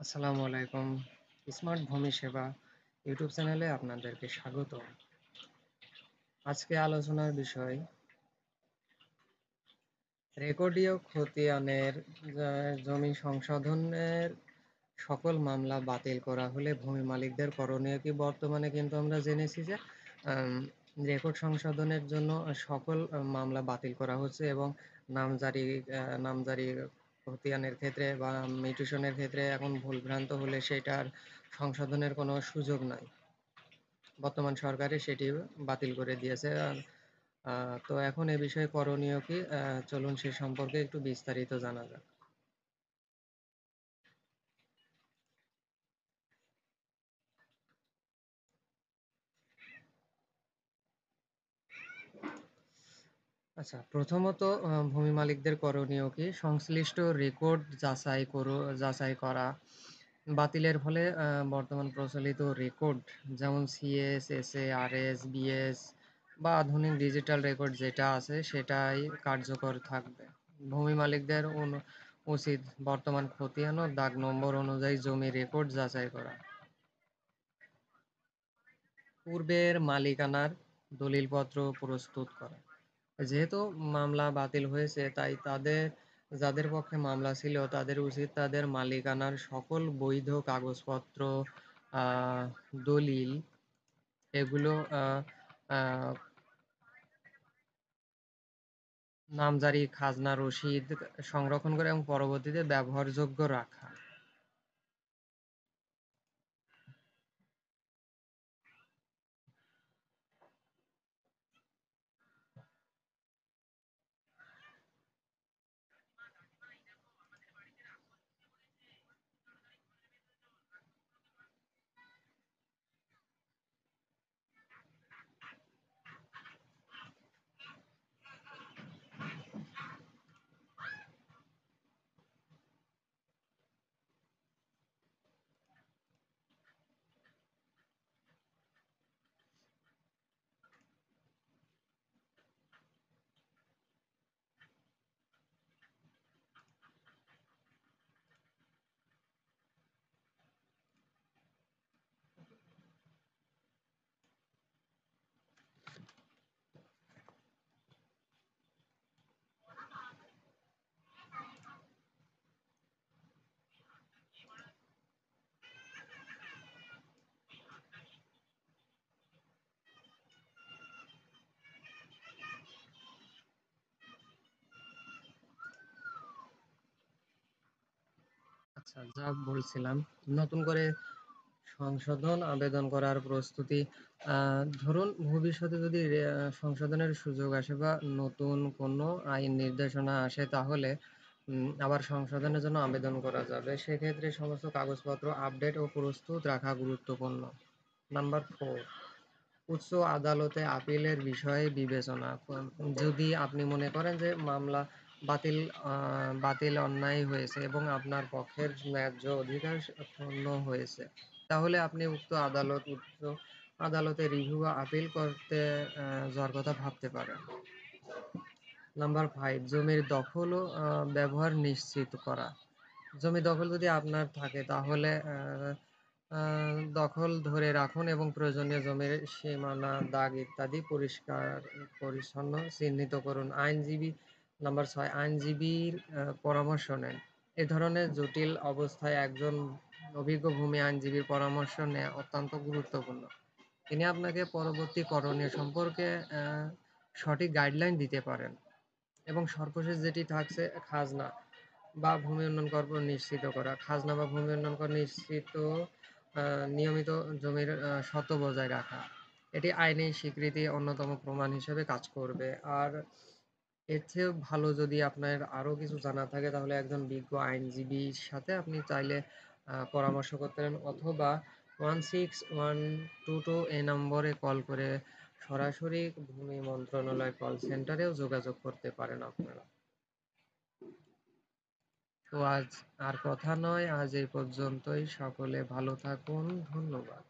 আসসালামু আলাইকুম। স্মার্ট ভূমি সেবা ইউটিউব চ্যানেলে আপনাদেরকে স্বাগত। আজকে আলোচনার বিষয় রেকর্ডীয় খতিয়ানের জমি সংশোধনের সকল মামলা বাতিল করা হলে ভূমি মালিকদের করণীয় কি? বর্তমানে কিন্তু আমরা জেনেছি যে আম রেকর্ড সংশোধনের জন্য সকল মামলা বাতিল করা হচ্ছে এবং নামজারি খতিয়ানের ক্ষেত্রে বা মিউটেশনের ক্ষেত্রে এখন ভুলভ্রান্ত হলে সেটার সংশোধনের কোনো সুযোগ নাই। বর্তমান সরকারই সেটি বাতিল করে দিয়েছে। তো এখন এ বিষয়ে করণীয় কি? চলুন সে সম্পর্কে একটু বিস্তারিত জানা যাক। আচ্ছা, প্রথমত ভূমি মালিকদের করণীয় কি? সংশ্লিষ্ট রেকর্ড যাচাই করা। বাতিলের ফলে বর্তমান প্রচলিত রেকর্ড যেমন সিএস, এসএ, আরএস, বিএস বা আধুনিক ডিজিটাল রেকর্ড যেটা আছে সেটাই কার্যকর থাকবে। ভূমি মালিকদের উচিত বর্তমান খতিয়ান ও দাগ নম্বর অনুযায়ী জমি রেকর্ড যাচাই করা। পূর্বের মালিকানার দলিলপত্র প্রস্তুত করা। যেহেতু মামলা বাতিল হয়েছে তাই যাদের পক্ষে মামলা ছিল তাদের উচিত তাদের মালিকানার সকল বৈধ কাগজপত্র, আহ, দলিল এগুলো আহ, নামজারি খাজনা রসিদ সংরক্ষণ করে এবং পরবর্তীতে ব্যবহারযোগ্য রাখা। আচ্ছা, যা বলছিলাম, নতুন করে সংশোধন আবেদন করার প্রস্তুতি। ধরুন ভবিষ্যতে যদি সংশোধনের সুযোগ আসে বা নতুন কোনো আইন নির্দেশনা আসে তাহলে আবার সংশোধনের জন্য আবেদন করা যাবে। সেক্ষেত্রে সমস্ত কাগজপত্র আপডেট ও প্রস্তুত রাখা গুরুত্বপূর্ণ। নাম্বার 4, উচ্চ আদালতে আপিলের বিষয়ে বিবেচনা। যদি আপনি মনে করেন যে মামলা বাতিল অন্যায় হয়েছে এবং আপনার পক্ষের ন্যায্য অধিকার ক্ষুণ্ণ হয়েছে, তাহলে আপনি উচ্চ আদালতে রিভিউ বা আপিল করতে যাওয়ার কথা ভাবতে পারেন। নাম্বার 5, জমির দখল ও ব্যবহার নিশ্চিত করা। জমি দখল যদি আপনার থাকে তাহলে দখল ধরে রাখুন এবং প্রয়োজনীয় জমির সীমানা, দাগ ইত্যাদি পরিষ্কার পরিচ্ছন্ন চিহ্নিত করুন। নাম্বার 6, আইনজীবীর পরামর্শ নেন। এ ধরনের জটিল অবস্থায় একজন অভিজ্ঞ ভূমি আইনজীবীর পরামর্শ নেওয়া অত্যন্ত গুরুত্বপূর্ণ। তিনি আপনাকে পরবর্তী করণীয় সম্পর্কে সঠিক গাইডলাইন দিতে পারেন। এবং সর্বশেষ যেটি থাকছে খাজনা বা ভূমি উন্নয়ন কর নিশ্চিত করা। খাজনা বা ভূমি উন্নয়ন কর নিয়মিত জমির স্বত্ব বজায় রাখা। এটি আইনি স্বীকৃতি অন্যতম প্রমাণ হিসেবে কাজ করবে। আর এর চেয়েও ভালো যদি আপনার আরো কিছু জানা থাকে তাহলে একজন বিজ্ঞ আইনজীবীর সাথে আপনি চাইলে পরামর্শ করতে পারেন, অথবা 16122 এই নম্বরে কল করে সরাসরি ভূমি মন্ত্রণালয় কল সেন্টারেও যোগাযোগ করতে পারেন আপনারা। তো আজ আর কথা নয়, আজ এই পর্যন্তই। সকলে ভালো থাকুন। ধন্যবাদ।